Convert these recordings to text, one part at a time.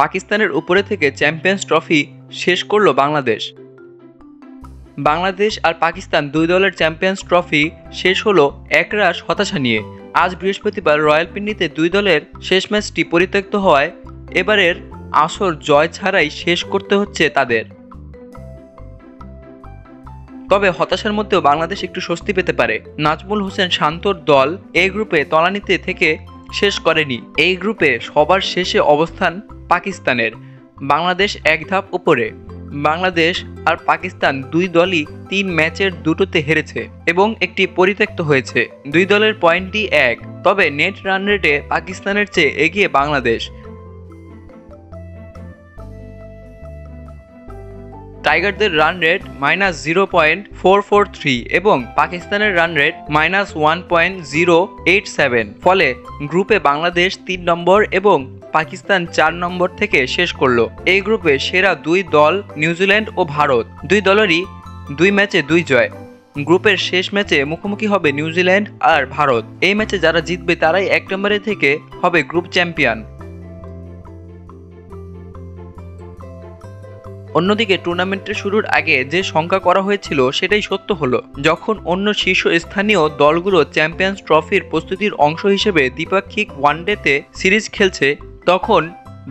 পাকিস্তানের উপরে থেকে চ্যাম্পিয়ন্স ট্রফি শেষ করল বাংলাদেশ। বাংলাদেশ আর পাকিস্তান দুই দলের চ্যাম্পিয়ন্স ট্রফি শেষ হলো একরাশ হতাশা নিয়ে। আজ বৃহস্পতিবার রাওয়ালপিন্ডিতে দুই দলের শেষ ম্যাচটি পরিত্যক্ত হওয়ায় এবারের আসর জয় ছাড়াই শেষ করতে হচ্ছে তাদের। তবে হতাশার মধ্যেও বাংলাদেশ একটু স্বস্তি পেতে পারে। নাজমুল হোসেন শান্তর দল এই গ্রুপে তলানিতে থেকে শেষ করেনি। এই গ্রুপে সবার শেষে অবস্থান পাকিস্তানের, বাংলাদেশ এক ধাপ উপরে। বাংলাদেশ আর পাকিস্তান দুই দলই 3 ম্যাচের দুটোতে হেরেছে এবং একটি পরিত্যক্ত হয়েছে। দুই দলের পয়েন্টই এক, তবে নেট রান রেটে পাকিস্তানের চেয়ে এগিয়ে বাংলাদেশ। টাইগারদের রান রেট -0.443 এবং পাকিস্তানের রান রেট -1.087। ফলে গ্রুপে বাংলাদেশ 3 নম্বর এবং পাকিস্তান 4 নম্বর থেকে শেষ করল। এই গ্রুপে সেরা দুই দল নিউজিল্যান্ড ও ভারত। দুই দলেরই 2 ম্যাচে 2 জয়। গ্রুপের শেষ ম্যাচে মুখোমুখি হবে নিউজিল্যান্ড আর ভারত। এই ম্যাচে যারা জিতবে তারাই 1 নম্বরে থেকে হবে গ্রুপ চ্যাম্পিয়ন। অন্যদিকে টুর্নামেন্টের শুরুর আগে যে শঙ্কা করা হয়েছিল সেটাই সত্য হলো। যখন অন্য শীর্ষস্থানীয় দলগুলো চ্যাম্পিয়ন্স ট্রফির প্রস্তুতির অংশ হিসেবে দ্বিপাক্ষিক ওয়ানডেতে সিরিজ খেলছে, তখন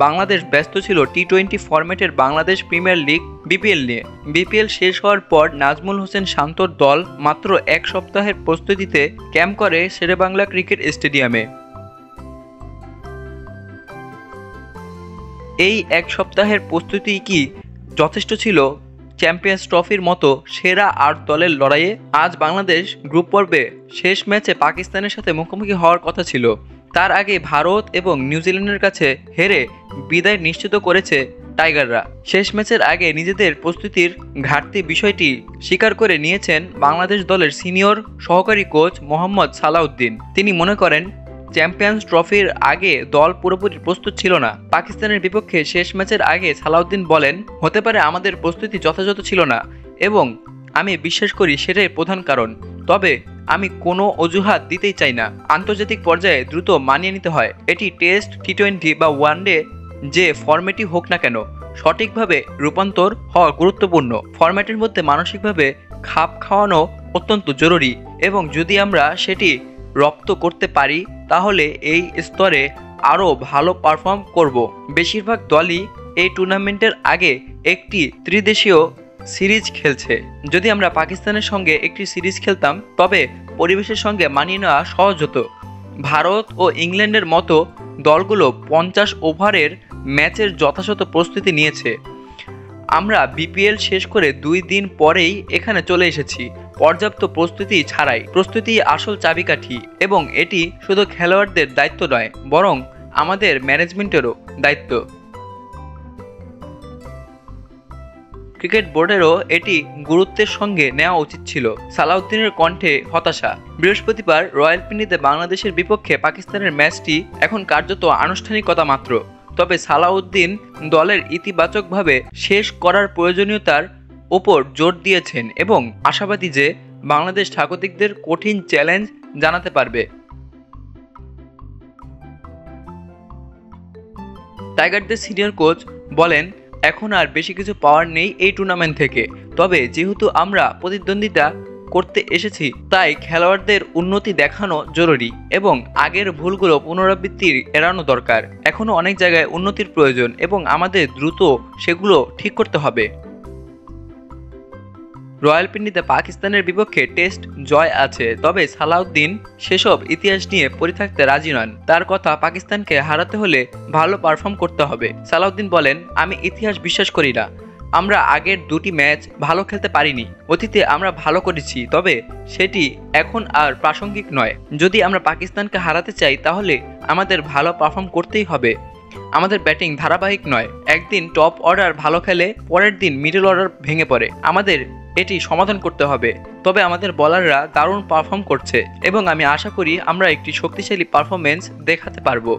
বাংলাদেশ ব্যস্ত ছিল টি-20 ফরম্যাটের বাংলাদেশ প্রিমিয়ার লিগ বিপিএল নিয়ে। বিপিএল শেষ হওয়ার পর নাজমুল হোসেন শান্তর দল মাত্র 1 সপ্তাহের প্রস্তুতিতে ক্যাম্প করে শেরেবাংলা ক্রিকেট স্টেডিয়ামে। এই 1 সপ্তাহের প্রস্তুতি কি যথেষ্ট ছিল চ্যাম্পিয়ন্স ট্রফির মতো সেরা 8 দলের লড়াইয়ে? আজ বাংলাদেশ গ্রুপ পর্বে শেষ ম্যাচে পাকিস্তানের সাথে মুখোমুখি হওয়ার কথা ছিল। তার আগে ভারত এবং নিউজিল্যান্ডের কাছে হেরে বিদায় নিশ্চিত করেছে টাইগাররা। শেষ ম্যাচের আগে নিজেদের প্রস্তুতির ঘাটতি বিষয়টি স্বীকার করে নিয়েছেন বাংলাদেশ দলের সিনিয়র সহকারী কোচ মোহাম্মদ সালাউদ্দিন। তিনি মনে করেন চ্যাম্পিয়ন্স ট্রফির আগে দল পুরোপুরি প্রস্তুত ছিল না। পাকিস্তানের বিপক্ষে শেষ ম্যাচের আগে সালাউদ্দিন বলেন, হতে পারে আমাদের প্রস্তুতি যথাযথ ছিল না এবং আমি বিশ্বাস করি সেটাই প্রধান কারণ। তবে আমি কোনো অজুহাত দিতেই চাই না। আন্তর্জাতিক পর্যায়ে দ্রুত মানিয়ে নিতে হয়। এটি টেস্ট, টি-20 বা ওয়ানডে যে ফরম্যাটই হোক না কেন, সঠিকভাবে রূপান্তর হওয়া গুরুত্বপূর্ণ। ফরম্যাটের মধ্যে মানসিকভাবে খাপ খাওয়ানো অত্যন্ত জরুরি এবং যদি আমরা সেটি রপ্ত করতে পারি তাহলে এই স্তরে আরও ভালো পারফর্ম করব। বেশিরভাগ দলই এই টুর্নামেন্টের আগে একটি ত্রিদেশীয় সিরিজ খেলছে। যদি আমরা পাকিস্তানের সঙ্গে একটি সিরিজ খেলতাম তবে পরিবেশের সঙ্গে মানিয়ে নেওয়া সহজ হতো। ভারত ও ইংল্যান্ডের মতো দলগুলো 50 ওভারের ম্যাচের যথাযথ প্রস্তুতি নিয়েছে। আমরা বিপিএল শেষ করে 2 দিন পরেই এখানে চলে এসেছি পর্যাপ্ত প্রস্তুতি ছাড়াই। প্রস্তুতি আসল চাবিকাঠি এবং এটি শুধু খেলোয়াড়দের দায়িত্ব নয়, বরং আমাদের ম্যানেজমেন্টেরও দায়িত্ব। ক্রিকেট বোর্ডেরও এটি গুরুত্বের সঙ্গে নেওয়া উচিত ছিল। সালাউদ্দিনের কণ্ঠে হতাশা। বৃহস্পতিবার রাওয়ালপিন্ডিতে বাংলাদেশের বিপক্ষে পাকিস্তানের ম্যাচটি এখন কার্যত আনুষ্ঠানিকতা মাত্র। তবে সালাউদ্দিন দলের ইতিবাচকভাবে শেষ করার প্রয়োজনীয়তার ওপর জোর দিয়েছেন এবং আশাবাদী যে বাংলাদেশ স্বাগতিকদের কঠিন চ্যালেঞ্জ জানাতে পারবে। টাইগারদের সিনিয়র কোচ বলেন, এখন আর বেশি কিছু পাওয়ার নেই এই টুর্নামেন্ট থেকে। তবে যেহেতু আমরা প্রতিদ্বন্দ্বিতা করতে এসেছি তাই খেলোয়াড়দের উন্নতি দেখানো জরুরি এবং আগের ভুলগুলো পুনরাবৃত্তি এড়ানো দরকার। এখনো অনেক জায়গায় উন্নতির প্রয়োজন এবং আমাদের দ্রুত সেগুলো ঠিক করতে হবে। রাওয়ালপিন্ডিতে পাকিস্তানের বিপক্ষে টেস্ট জয় আছে, তবে সালাউদ্দিন সেসব ইতিহাস নিয়ে পড়ে থাকতে রাজি নন। তার কথা, পাকিস্তানকে হারাতে হলে ভালো পারফর্ম করতে হবে। সালাউদ্দিন বলেন, আমি ইতিহাস বিশ্বাস করি না। আমরা আগের 2টি ম্যাচ ভালো খেলতে পারিনি। অতীতে আমরা ভালো করেছি, তবে সেটি এখন আর প্রাসঙ্গিক নয়। যদি আমরা পাকিস্তানকে হারাতে চাই তাহলে আমাদের ভালো পারফর্ম করতেই হবে। আমাদের ব্যাটিং ধারাবাহিক নয়। একদিন টপ অর্ডার ভালো খেলে, পরের দিন মিডল অর্ডার ভেঙে পড়ে। আমাদের এটি সমাধান করতে হবে। তবে আমাদের বোলাররা দারুণ পারফর্ম করছে এবং আমি আশা করি আমরা একটি শক্তিশালী পারফরমেন্স দেখাতে পারবো।